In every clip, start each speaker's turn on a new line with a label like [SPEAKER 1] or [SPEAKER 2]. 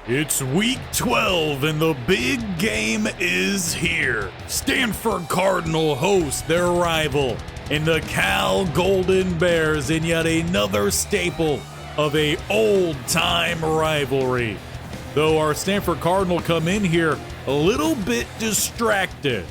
[SPEAKER 1] It's week 12 and the big game is here. Stanford Cardinal host their rival in the Cal Golden Bears in yet another staple of a old-time rivalry. Though our Stanford Cardinal come in here a little bit distracted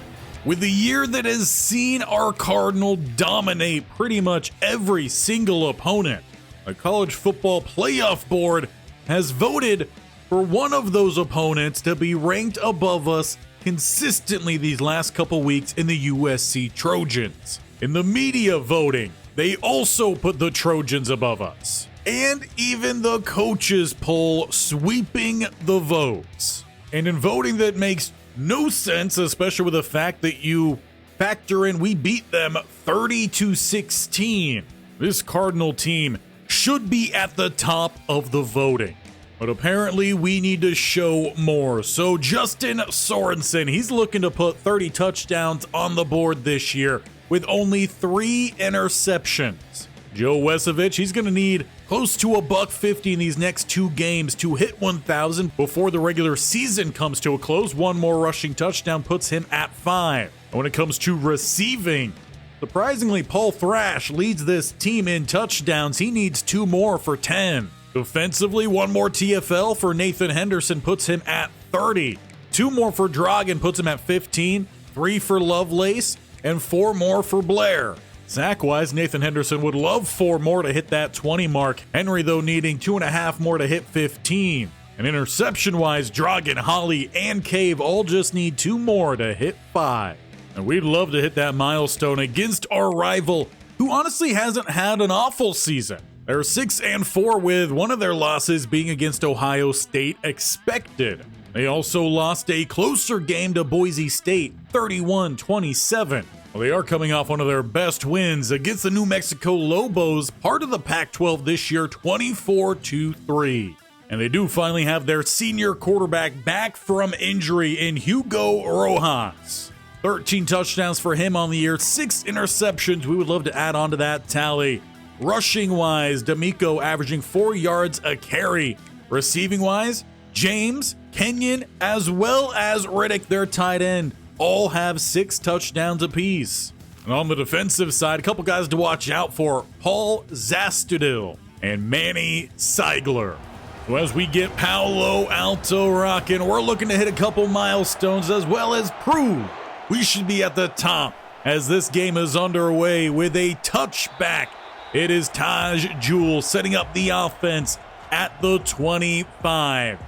[SPEAKER 1] with the year that has seen our Cardinal dominate pretty much every single opponent. The college football playoff board has voted for one of those opponents to be ranked above us consistently these last couple weeks in the USC Trojans. In the media voting, they also put the Trojans above us. And even the coaches poll sweeping the votes. And in voting that makes no sense, especially with the fact that you factor in we beat them 30-16. This Cardinal team should be at the top of the voting. But apparently we need to show more. So Justin Sorenson, he's looking to put 30 touchdowns on the board this year with only 3 interceptions. Joe Wesovich, he's going to need close to $150 in these next 2 games to hit 1,000 before the regular season comes to a close. One more rushing touchdown puts him at 5. And when it comes to receiving, surprisingly, Paul Thrash leads this team in touchdowns. He needs 2 more for 10. Defensively, 1 more TFL for Nathan Henderson puts him at 30. 2 more for Dragan puts him at 15. 3 for Lovelace, and 4 more for Blair. Sack-wise, Nathan Henderson would love 4 more to hit that 20 mark. Henry, though, needing 2.5 more to hit 15. And interception-wise, Dragan, Holly, and Cave all just need 2 more to hit 5. And we'd love to hit that milestone against our rival, who honestly hasn't had an awful season. They're 6-4 with one of their losses being against Ohio State expected. They also lost a closer game to Boise State, 31-27. Well, they are coming off one of their best wins against the New Mexico Lobos, part of the Pac-12 this year, 24-3. And they do finally have their senior quarterback back from injury in Hugo Rojas. 13 touchdowns for him on the year, 6 interceptions. We would love to add on to that tally. Rushing-wise, D'Amico averaging 4 yards a carry. Receiving-wise, James, Kenyon, as well as Riddick, their tight end, all have 6 touchdowns apiece. And on the defensive side, a couple guys to watch out for, Paul Zastudil and Manny Seigler. So as we get Paolo Alto rocking, we're looking to hit a couple milestones as well as prove we should be at the top as this game is underway with a touchback. It is Taj Jewell setting up the offense at the 25.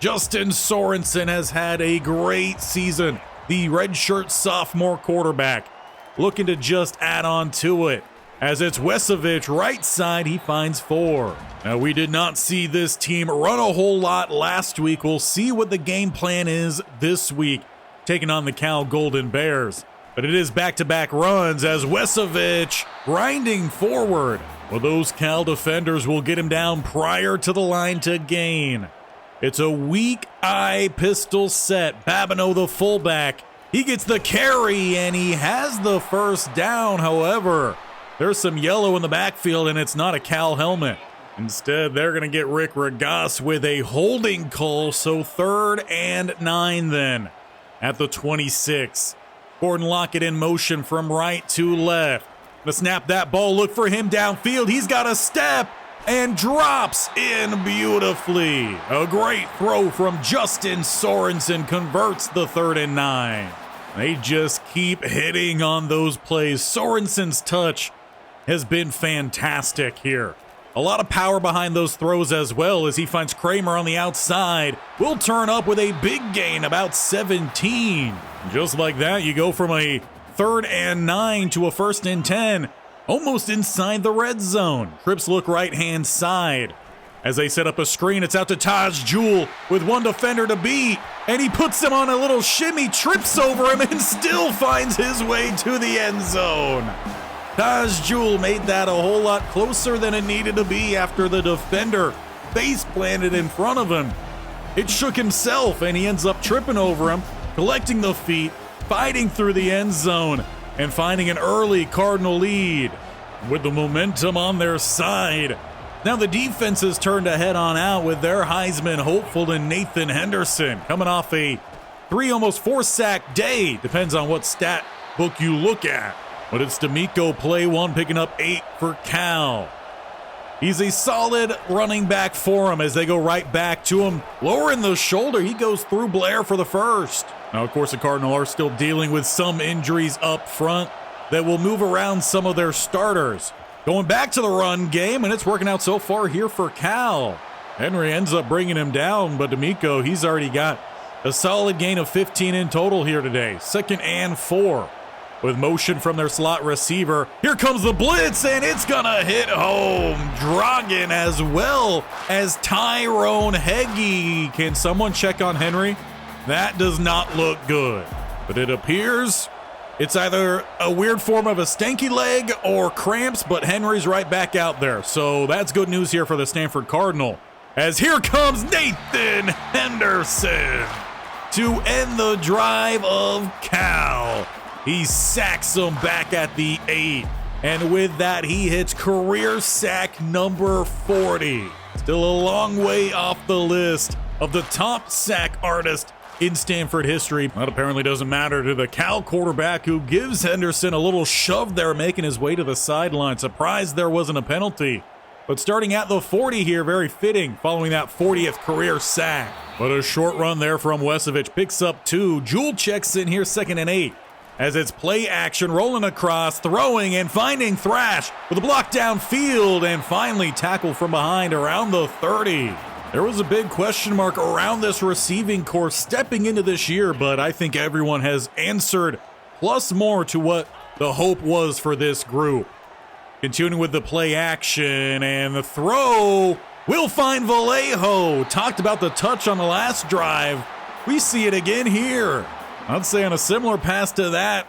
[SPEAKER 1] Justin Sorenson has had a great season. The redshirt sophomore quarterback looking to just add on to it. As it's Wesovich, right side, he finds 4. Now, we did not see this team run a whole lot last week. We'll see what the game plan is this week, taking on the Cal Golden Bears. But it is back-to-back runs as Wesovich grinding forward. Well, those Cal defenders will get him down prior to the line to gain. It's a weak eye pistol set. Babineau, the fullback, he gets the carry and he has the first down. However, there's some yellow in the backfield and it's not a Cal helmet. Instead, they're going to get Rick Regas with a holding call. So 3rd and 9 then at the 26. Gordon Lockett in motion from right to left. To snap that ball, look for him downfield. He's got a step and drops in beautifully. A great throw from Justin Sorenson converts the 3rd and 9. They just keep hitting on those plays. Sorenson's touch has been fantastic here. A lot of power behind those throws as well as he finds Kramer on the outside. Will turn up with a big gain, about 17. Just like that, you go from a 3rd and 9 to a 1st and 10, almost inside the red zone. Trips look right-hand side. As they set up a screen, it's out to Taj Jewell with one defender to beat, and he puts him on a little shimmy, trips over him, and still finds his way to the end zone. Taj Jewell made that a whole lot closer than it needed to be after the defender face planted in front of him. It shook himself, and he ends up tripping over him, collecting the feet, fighting through the end zone, and finding an early Cardinal lead. With the momentum on their side, Now the defenses turned to head on out with their Heisman hopeful in Nathan Henderson, coming off a 3, almost 4 sack day. Depends on what stat book you look at. But it's D'Amico, play 1, picking up 8 for Cal. He's a solid running back for him as they go right back to him. Lowering the shoulder, he goes through Blair for the first. Now, of course, the Cardinals are still dealing with some injuries up front that will move around some of their starters. Going back to the run game, and it's working out so far here for Cal. Henry ends up bringing him down, but D'Amico, he's already got a solid gain of 15 in total here today. 2nd and 4. With motion from their slot receiver. Here comes the blitz, and it's gonna hit home. Dragon as well as Tyrone Heggie. Can someone check on Henry? That does not look good. But it appears it's either a weird form of a stanky leg or cramps, but Henry's right back out there. So that's good news here for the Stanford Cardinal. As here comes Nathan Henderson to end the drive of Cal. He sacks him back at the 8. And with that, he hits career sack number 40. Still a long way off the list of the top sack artist in Stanford history. That apparently doesn't matter to the Cal quarterback, who gives Henderson a little shove there, making his way to the sideline. Surprised there wasn't a penalty. But starting at the 40 here, very fitting, following that 40th career sack. But a short run there from Wesovich, picks up 2. Jewel checks in here, 2nd and 8. As it's play action, rolling across, throwing and finding Thrash with a block downfield, and finally tackled from behind around the 30. There was a big question mark around this receiving corps stepping into this year, but I think everyone has answered plus more to what the hope was for this group. Continuing with the play action, and the throw will find Vallejo. Talked about the touch on the last drive. We see it again here. I'd say on a similar pass to that,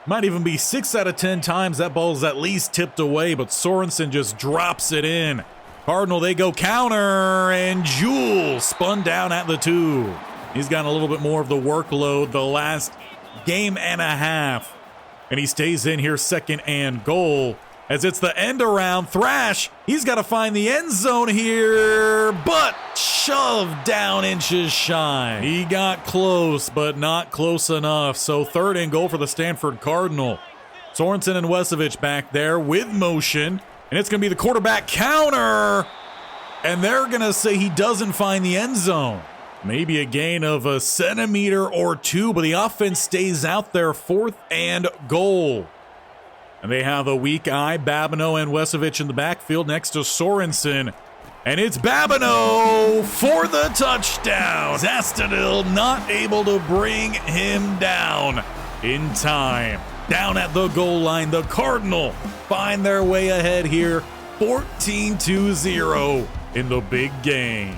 [SPEAKER 1] might even be 6 out of 10 times that ball is at least tipped away, but Sorenson just drops it in. Cardinal, they go counter, and Jewel spun down at the 2. He's gotten a little bit more of the workload the last game and a half, and he stays in here, 2nd and goal. As it's the end around, Thrash, he's got to find the end zone here, but shoved down inches shy. He got close, but not close enough. So 3rd and goal for the Stanford Cardinal. Sorenson and Wesovich back there with motion, and it's going to be the quarterback counter, and they're going to say he doesn't find the end zone. Maybe a gain of a centimeter or 2, but the offense stays out there, 4th and goal. And they have a weak eye, Babineau and Wesovich in the backfield next to Sorenson. And it's Babineau for the touchdown. Zastadil not able to bring him down in time. Down at the goal line, the Cardinal find their way ahead here, 14-0 in the big game.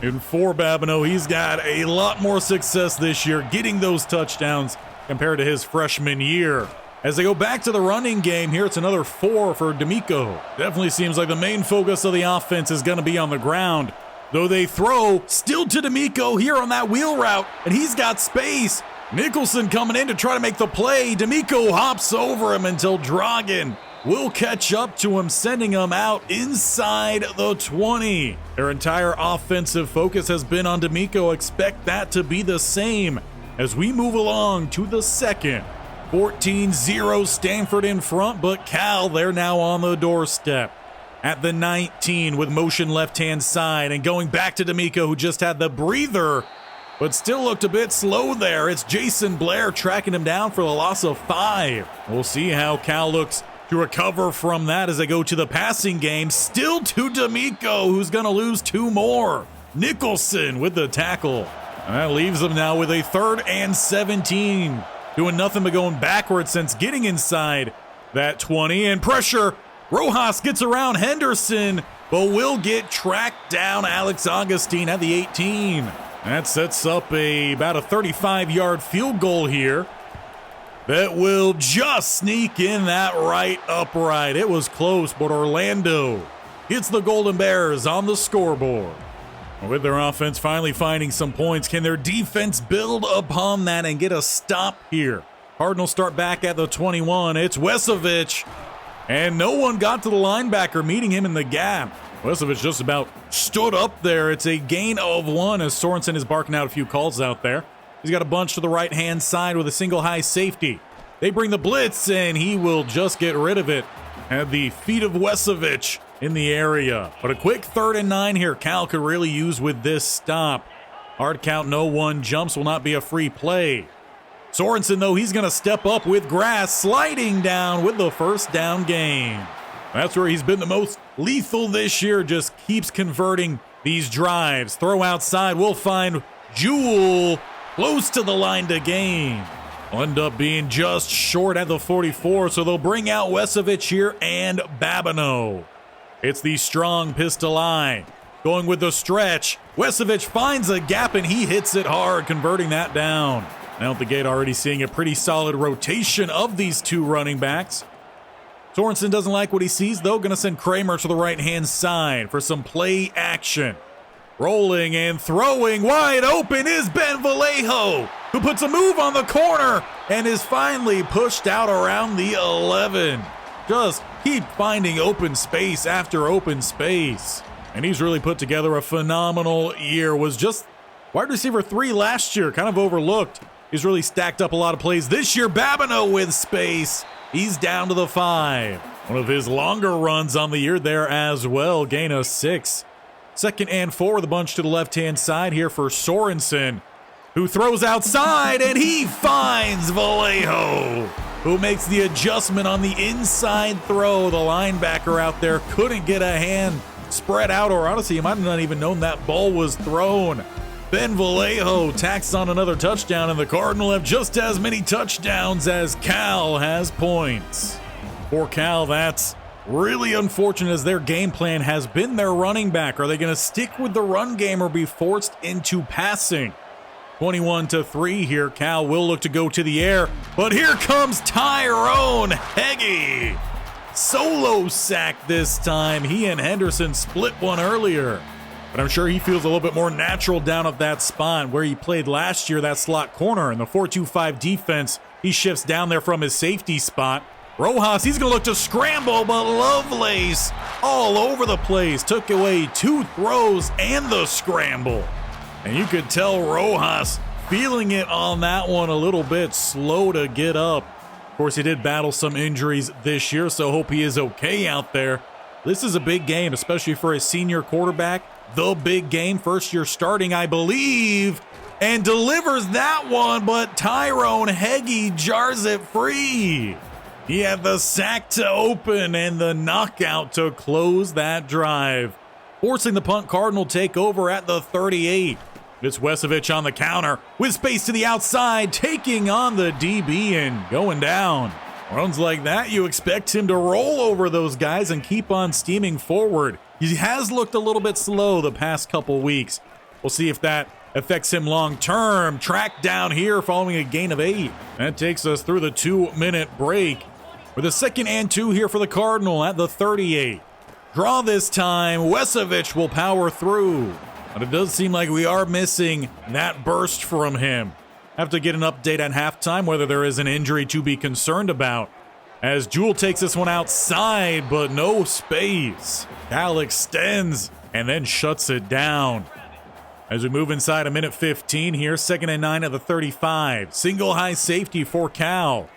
[SPEAKER 1] And for Babineau, he's got a lot more success this year getting those touchdowns compared to his freshman year. As they go back to the running game here, it's another 4 for D'Amico. Definitely seems like the main focus of the offense is going to be on the ground. Though they throw still to D'Amico here on that wheel route, and he's got space. Nicholson coming in to try to make the play. D'Amico hops over him until Dragan will catch up to him, sending him out inside the 20. Their entire offensive focus has been on D'Amico. Expect that to be the same as we move along to the second. 14-0 Stanford in front, but Cal, they're now on the doorstep. At the 19 with motion left-hand side, and going back to D'Amico, who just had the breather, but still looked a bit slow there. It's Jason Blair tracking him down for the loss of 5. We'll see how Cal looks to recover from that as they go to the passing game. Still to D'Amico, who's going to lose 2 more. Nicholson with the tackle. And that leaves them now with a 3rd and 17. Doing nothing but going backwards since getting inside that 20. And pressure. Rojas gets around Henderson, but will get tracked down. Alex Augustine at the 18. That sets up about a 35-yard field goal here. That will just sneak in that right upright. It was close, but Orlando hits the Golden Bears on the scoreboard. With their offense finally finding some points, can their defense build upon that and get a stop here? Cardinals start back at the 21. It's Wesovich, and no one got to the linebacker, meeting him in the gap. Wesovich just about stood up there. It's a gain of 1 as Sorenson is barking out a few calls out there. He's got a bunch to the right-hand side with a single high safety. They bring the blitz, and he will just get rid of it at the feet of Wesovich in the area. But a quick 3rd and 9 here Cal could really use with this stop. Hard count, no one jumps, will not be a free play. Sorenson, though, he's going to step up with grass, sliding down with the first down gain. That's where he's been the most lethal this year, just keeps converting these drives. Throw outside, we'll find Jewell close to the line to gain. Will end up being just short at the 44, so they'll bring out Wesovich here and Babineau. It's the strong pistol eye. Going with the stretch. Wesovich finds a gap and he hits it hard, converting that down. Now at the gate, already seeing a pretty solid rotation of these two running backs. Sorenson doesn't like what he sees, though. Going to send Kramer to the right-hand side for some play action. Rolling and throwing wide open is Ben Vallejo, who puts a move on the corner and is finally pushed out around the 11. Just keep finding open space after open space. And he's really put together a phenomenal year. Was just wide receiver 3 last year, kind of overlooked. He's really stacked up a lot of plays this year. Babineau with space. He's down to the 5. One of his longer runs on the year there as well. Gain of 6. 2nd and 4 with a bunch to the left-hand side here for Sorenson, who throws outside, and he finds Vallejo, who makes the adjustment on the inside throw. The linebacker out there couldn't get a hand spread out, or honestly, he might have not even known that ball was thrown. Ben Vallejo tacks on another touchdown, and the Cardinal have just as many touchdowns as Cal has points. For Cal, that's really unfortunate, as their game plan has been their running back. Are they going to stick with the run game or be forced into passing? 21-3 here. Cal will look to go to the air, but here comes Tyrone Heggie. Solo sack this time. He and Henderson split one earlier, but I'm sure he feels a little bit more natural down at that spot where he played last year, that slot corner. In the 4-2-5 defense, he shifts down there from his safety spot. Rojas, he's going to look to scramble, but Lovelace all over the place. Took away 2 throws and the scramble. And you could tell Rojas feeling it on that one, a little bit slow to get up. Of course, he did battle some injuries this year, so hope he is okay out there. This is a big game, especially for a senior quarterback. The big game, first year starting, I believe, and delivers that one, but Tyrone Heggie jars it free. He had the sack to open and the knockout to close that drive, forcing the punt. Cardinal take over at the 38. It's Wesovich on the counter with space to the outside, taking on the DB and going down. Runs like that, you expect him to roll over those guys and keep on steaming forward. He has looked a little bit slow the past couple weeks. We'll see if that affects him long term. Track down here following a gain of 8. That takes us through the 2-minute break with a 2nd and 2 here for the Cardinal at the 38. Draw this time. Wesovich will power through, but it does seem like we are missing that burst from him. Have to get an update at halftime whether there is an injury to be concerned about, as Jewell takes this one outside, but no space. Cal extends and then shuts it down. As we move inside a minute 15 here, 2nd and 9 at the 35. Single high safety for Cal.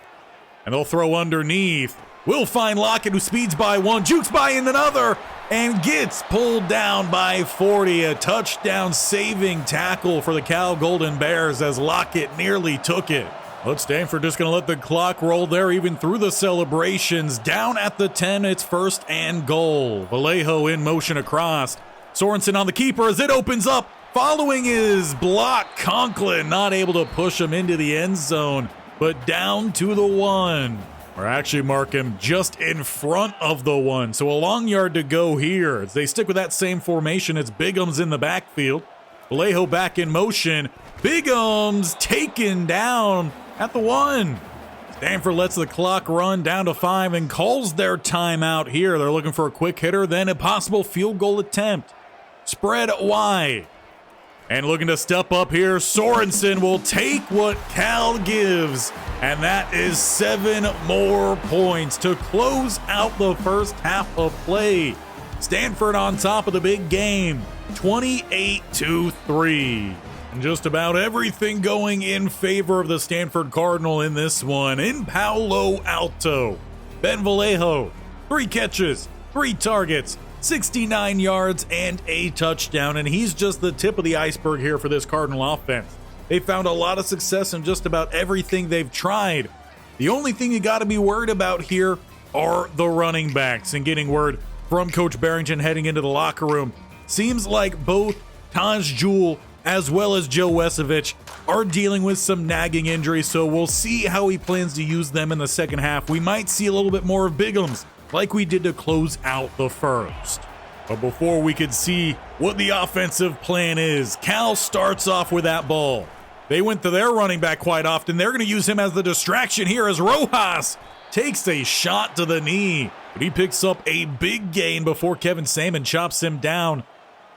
[SPEAKER 1] And they'll throw underneath. We'll find Lockett, who speeds by 1, jukes by in another, and gets pulled down by 40. A touchdown saving tackle for the Cal Golden Bears as Lockett nearly took it. But Stanford just going to let the clock roll there even through the celebrations. Down at the 10, it's 1st and goal. Vallejo in motion across. Sorenson on the keeper as it opens up. Following his block, Conklin not able to push him into the end zone, but down to the 1. Or actually mark him just in front of the 1. So a long yard to go here. As they stick with that same formation, it's Bigham's in the backfield. Vallejo back in motion. Bigham's taken down at the 1. Stanford lets the clock run down to 5 and calls their timeout here. They're looking for a quick hitter, then a possible field goal attempt. Spread wide. And looking to step up here, Sorenson will take what Cal gives, and that is 7 more points to close out the first half of play. Stanford on top of the big game, 28-3. And just about everything going in favor of the Stanford Cardinal in this one. In Palo Alto, Ben Vallejo, 3 catches, 3 targets, 69 yards, and a touchdown. And he's just the tip of the iceberg here for this Cardinal offense. They found a lot of success in just about everything they've tried. The only thing you got to be worried about here are the running backs. And getting word from Coach Barrington heading into the locker room, seems like both Taj Jewell as well as Joe Wesovich are dealing with some nagging injuries, so we'll see how he plans to use them in the second half. We might see a little bit more of Bigums, like we did to close out the first. But before we could see what the offensive plan is, Cal starts off with that ball. They went to their running back quite often. They're going to use him as the distraction here as Rojas takes a shot to the knee, but he picks up a big gain before Kevin Sammon chops him down.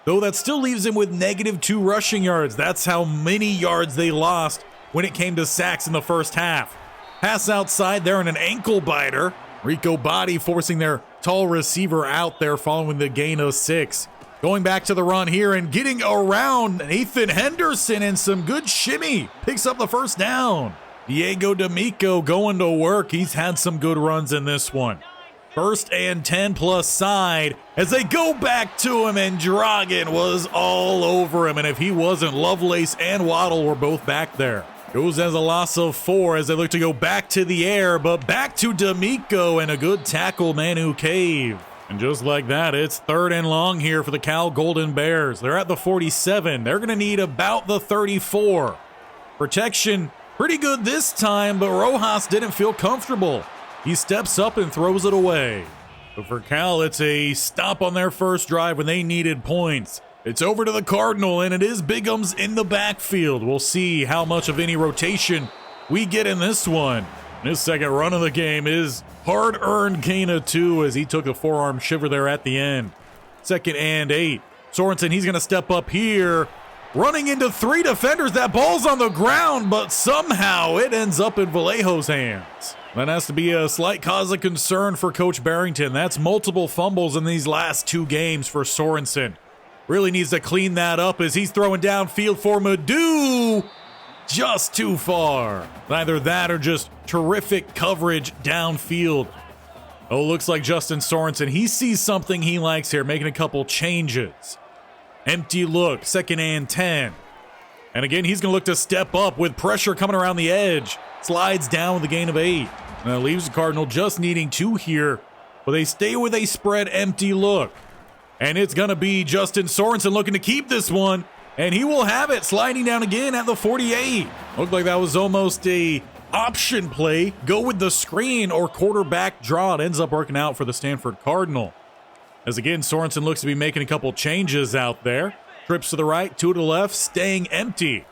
[SPEAKER 1] Though that still leaves him with -2 rushing yards. That's how many yards they lost when it came to sacks in the first half. Pass outside there and an ankle biter. Rico Body forcing their tall receiver out there following the gain of 6. Going back to the run here and getting around Nathan Henderson and some good shimmy. Picks up the first down. Diego D'Amico going to work. He's had some good runs in this one. 1st and 10 plus side as they go back to him, and Dragon was all over him. And if he wasn't, Lovelace and Waddle were both back there. Goes as a loss of 4 as they look to go back to the air, but back to D'Amico and a good tackle, Manu Cave. And just like that, it's 3rd and long here for the Cal Golden Bears. They're at the 47. They're going to need about the 34. Protection pretty good this time, but Rojas didn't feel comfortable. He steps up and throws it away. But for Cal, it's a stop on their first drive when they needed points. It's over to the Cardinal, and it is Bigums in the backfield. We'll see how much of any rotation we get in this one. His second run of the game is hard-earned gain of 2 as he took a forearm shiver there at the end. 2nd and 8. Sorenson, he's going to step up here. Running into 3 defenders. That ball's on the ground, but somehow it ends up in Vallejo's hands. That has to be a slight cause of concern for Coach Barrington. That's multiple fumbles in these last 2 games for Sorenson. Really needs to clean that up as he's throwing downfield for Madu. Just too far. Either that or just terrific coverage downfield. Oh, looks like Justin Sorensen, he sees something he likes here, making a couple changes. Empty look, 2nd and 10. And again, he's going to look to step up with pressure coming around the edge. Slides down with a gain of 8. And that leaves the Cardinal just needing 2 here. But they stay with a spread empty look. And it's going to be Justin Sorensen looking to keep this one. And he will have it, sliding down again at the 48. Looked like that was almost a option play. Go with the screen or quarterback draw. It ends up working out for the Stanford Cardinal. As again, Sorensen looks to be making a couple changes out there. Trips to the right, 2 to the left, staying empty.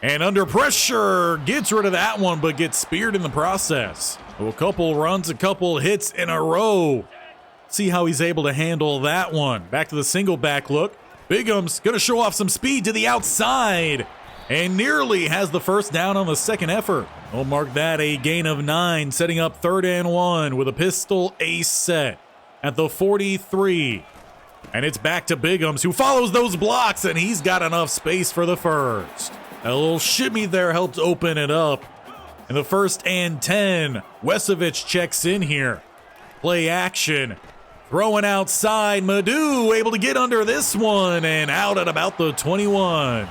[SPEAKER 1] And under pressure, gets rid of that one, but gets speared in the process. So a couple runs, a couple hits in a row. See how he's able to handle that one. Back to the single back look. Bigums going to show off some speed to the outside. And nearly has the first down on the second effort. We'll mark that a gain of 9, setting up 3rd and 1 with a pistol ace set at the 43. And it's back to Bigums, who follows those blocks, and he's got enough space for the first. A little shimmy there helped open it up. And the 1st and 10. Wesovich checks in here. Play action. Throwing outside. Madu able to get under this one and out at about the 21.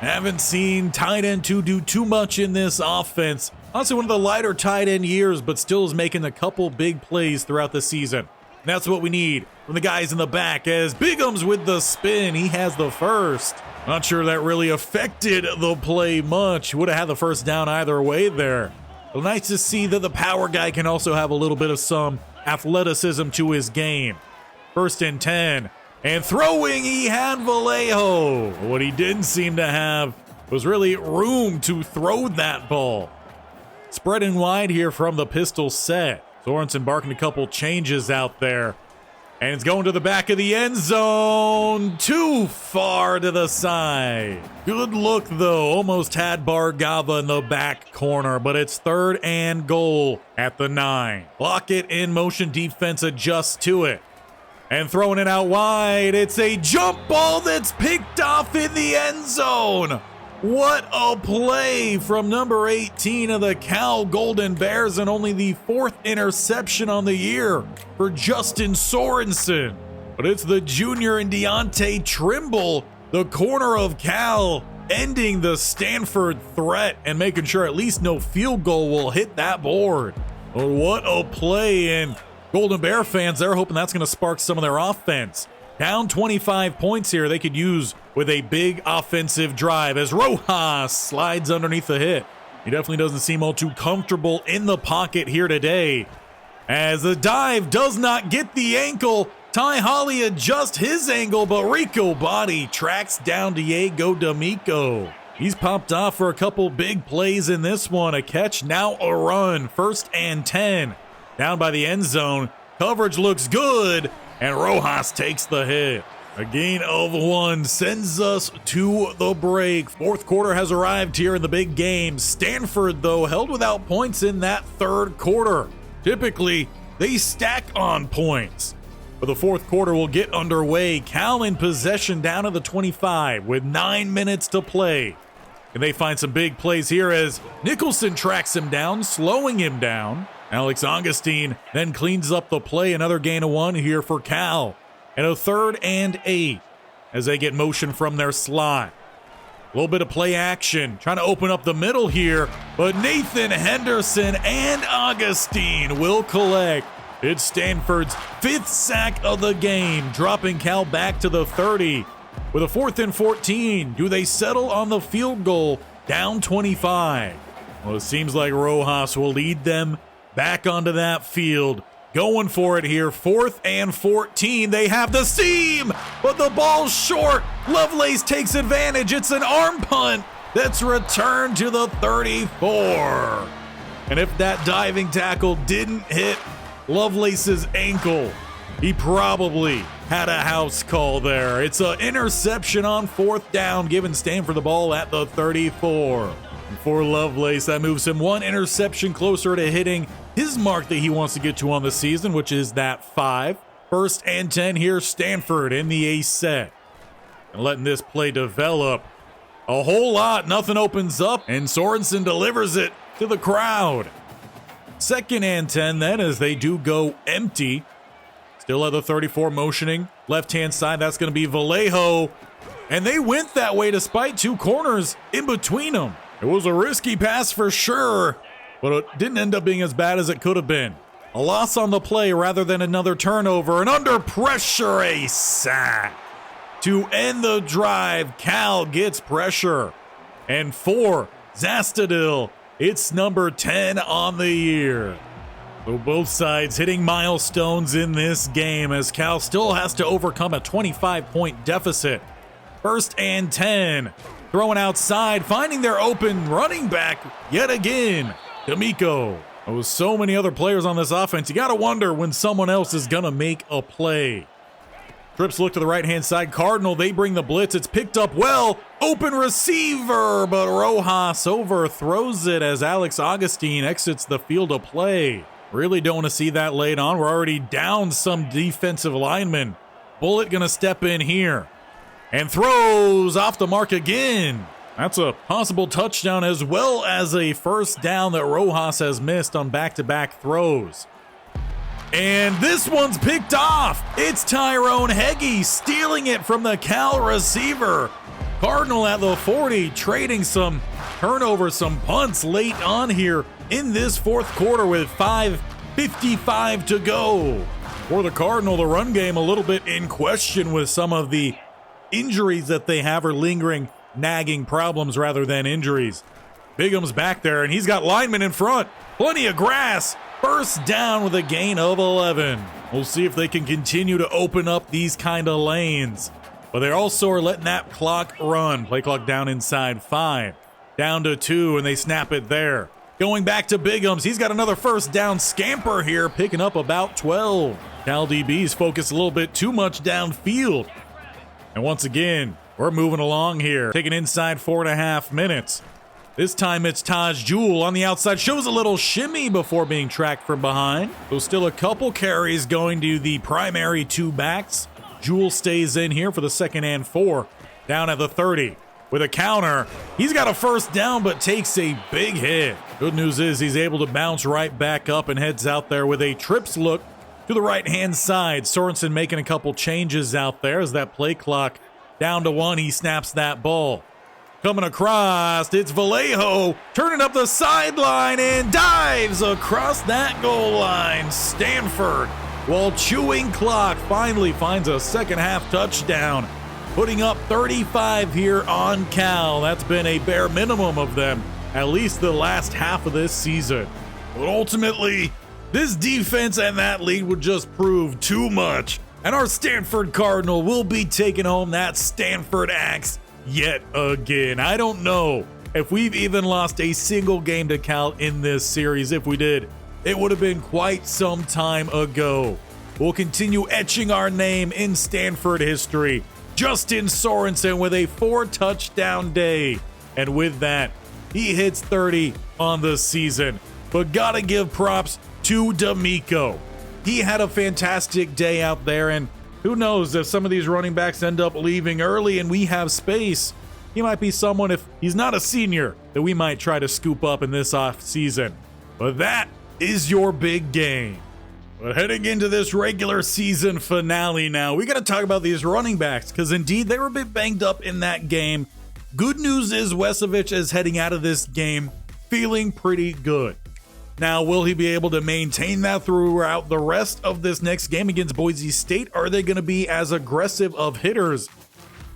[SPEAKER 1] Haven't seen tight end 2 do too much in this offense. Honestly, one of the lighter tight end years, but still is making a couple big plays throughout the season. And that's what we need from the guys in the back as Bigums with the spin. He has the first. Not sure that really affected the play much. Would have had the first down either way there. But nice to see that the power guy can also have a little bit of some athleticism to his game. 1st and 10. And throwing, he had Vallejo. What he didn't seem to have was really room to throw that ball. Spreading wide here from the pistol set. Sorensen barking a couple changes out there. And it's going to the back of the end zone. Too far to the side. Good look, though. Almost had Bargava in the back corner, but it's 3rd and goal at the 9. Lock it in motion defense adjusts to it. And throwing it out wide. It's a jump ball that's picked off in the end zone. What a play from number 18 of the Cal Golden Bears, and only the 4th interception on the year for Justin Sorenson. But it's the junior and Deontay Trimble, the corner of Cal, ending the Stanford threat and making sure at least no field goal will hit that board. But what a play, and Golden Bear fans, they're hoping that's going to spark some of their offense. Down 25 points here they could use with a big offensive drive as Rojas slides underneath the hit. He definitely doesn't seem all too comfortable in the pocket here today. As the dive does not get the ankle, Ty Holly adjusts his angle, but Rico Body tracks down Diego D'Amico. He's popped off for a couple big plays in this one. A catch, now a run. 1st and 10. Down by the end zone. Coverage looks good, and Rojas takes the hit. A gain of 1 sends us to the break. 4th quarter has arrived here in the big game. Stanford, though, held without points in that 3rd quarter. Typically, they stack on points. But the 4th quarter will get underway. Cal in possession down to the 25 with 9 minutes to play. And they find some big plays here as Nicholson tracks him down, slowing him down. Alex Augustine then cleans up the play. Another gain of 1 here for Cal. And a 3rd and 8 as they get motion from their slot. A little bit of play action, trying to open up the middle here. But Nathan Henderson and Augustine will collect. It's Stanford's 5th sack of the game, dropping Cal back to the 30. With a 4th and 14, do they settle on the field goal down 25? Well, it seems like Rojas will lead them back onto that field. Going for it here, 4th and 14. They have the seam, but the ball's short. Lovelace takes advantage. It's an arm punt that's returned to the 34. And if that diving tackle didn't hit Lovelace's ankle, he probably had a house call there. It's an interception on 4th down, giving Stanford the ball at the 34. And for Lovelace, that moves him 1 interception closer to hitting his mark that he wants to get to on the season, which is that 5. 1st and 10 here, Stanford in the ace set. And letting this play develop a whole lot. Nothing opens up, and Sorenson delivers it to the crowd. 2nd and 10 then, as they do go empty. Still at the 34, motioning. Left-hand side, that's going to be Vallejo. And they went that way despite 2 corners in between them. It was a risky pass for sure, but it didn't end up being as bad as it could have been. A loss on the play rather than another turnover. And under pressure, a sack. To end the drive, Cal gets pressure. And for Zastadil, it's number 10 on the year. So both sides hitting milestones in this game as Cal still has to overcome a 25-point deficit. 1st and 10. Throwing outside, finding their open running back yet again. D'Amico. With so many other players on this offense, you got to wonder when someone else is going to make a play. Trips look to the right-hand side. Cardinal, they bring the blitz. It's picked up well. Open receiver, but Rojas overthrows it as Alex Augustine exits the field of play. Really don't want to see that laid on. We're already down some defensive linemen. Bullet going to step in here and throws off the mark again. That's a possible touchdown as well as a 1st down that Rojas has missed on back-to-back throws. And this one's picked off. It's Tyrone Heggie stealing it from the Cal receiver. Cardinal at the 40, trading some turnovers, some punts late on here in this 4th quarter with 5:55 to go. For the Cardinal, the run game a little bit in question with some of the injuries that they have, or lingering, nagging problems rather than injuries. Bigham's back there, and he's got linemen in front. Plenty of grass. 1st down with a gain of 11. We'll see if they can continue to open up these kind of lanes. But they also are letting that clock run. Play clock down inside 5. Down to 2, and they snap it there. Going back to Bigham's. He's got another 1st down scamper here, picking up about 12. Cal DB's focused a little bit too much downfield. And once again, we're moving along here. Taking inside 4.5 minutes. This time it's Taj Jewell on the outside, shows a little shimmy before being tracked from behind. So still a couple carries going to the primary two backs. Jewell stays in here for the 2nd and 4, down at the 30. With a counter, he's got a first down but takes a big hit. Good news is he's able to bounce right back up and heads out there with a trips look to the right-hand side. Sorenson making a couple changes out there as that play clock down to 1. He snaps that ball. Coming across, it's Vallejo turning up the sideline and dives across that goal line. Stanford, while chewing clock, finally finds a second-half touchdown, putting up 35 here on Cal. That's been a bare minimum of them, at least the last half of this season. But ultimately, this defense and that lead would just prove too much, and our Stanford Cardinal will be taking home that Stanford Axe yet again. I don't know if we've even lost a single game to Cal in this series. If we did, it would have been quite some time ago. We'll continue etching our name in Stanford history. Justin Sorenson with a 4-touchdown day. And with that, he hits 30 on the season. But gotta give props to D'Amico. He had a fantastic day out there, and who knows, if some of these running backs end up leaving early and we have space, he might be someone, if he's not a senior, that we might try to scoop up in this off season. But that is your big game. But heading into this regular season finale now, we got to talk about these running backs, because indeed they were a bit banged up in that game. Good news is Wesovich is heading out of this game feeling pretty good. Now, will he be able to maintain that throughout the rest of this next game against Boise State? Are they going to be as aggressive of hitters?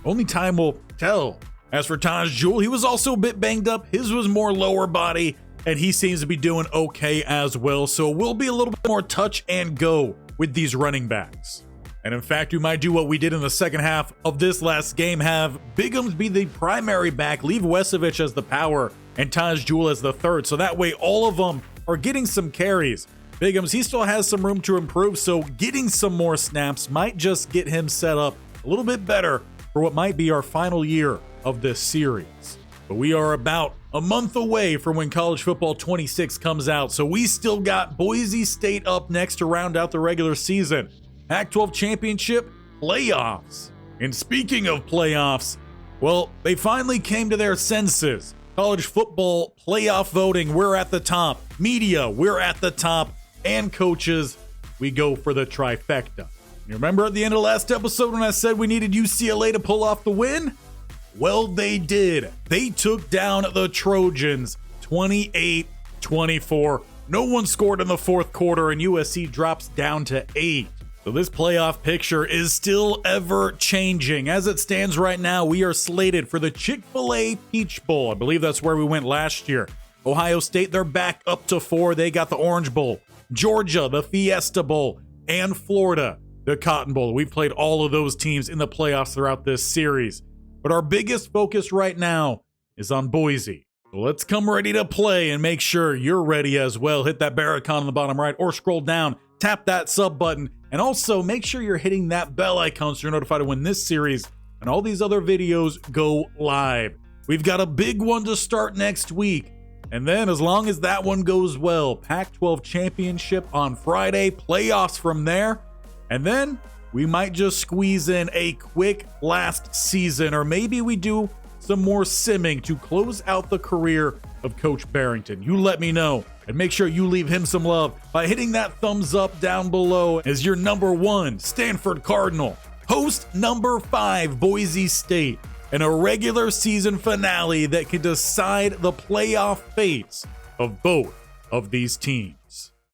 [SPEAKER 1] Only time will tell. As for Taj Jewell, he was also a bit banged up. His was more lower body, and he seems to be doing okay as well. So we'll be a little bit more touch and go with these running backs. And in fact, we might do what we did in the second half of this last game, have Biggums be the primary back, leave Wesovich as the power, and Taj Jewell as the third. So that way all of them are getting some carries. Biggums, he still has some room to improve, so getting some more snaps might just get him set up a little bit better for what might be our final year of this series. But we are about a month away from when College Football 26 comes out, so we still got Boise State up next to round out the regular season. Pac-12 Championship playoffs. And speaking of playoffs, well, they finally came to their senses. College football playoff voting, we're at the top. Media, we're at the top. And coaches, we go for the trifecta. You remember at the end of the last episode when I said we needed UCLA to pull off the win? Well, they did. They took down the Trojans 28-24. No one scored in the fourth quarter, and USC drops down to 8. So this playoff picture is still ever changing. As it stands right now, we are slated for the Chick-fil-A Peach Bowl. I believe that's where we went last year. Ohio State, they're back up to 4. They got the Orange Bowl. Georgia, the Fiesta Bowl. And Florida, the Cotton Bowl. We've played all of those teams in the playoffs throughout this series. But our biggest focus right now is on Boise. So let's come ready to play and make sure you're ready as well. Hit that bear icon on the bottom right or scroll down, tap that sub button, and also make sure you're hitting that bell icon so you're notified of when this series and all these other videos go live. We've got a big one to start next week. And then as long as that one goes well, Pac-12 Championship on Friday, playoffs from there, and then we might just squeeze in a quick last season, or maybe we do some more simming to close out the career of Coach Barrington. You let me know, and make sure you leave him some love by hitting that thumbs up down below as your number 1 Stanford Cardinal, host number 5 Boise State, and a regular season finale that can decide the playoff fates of both of these teams.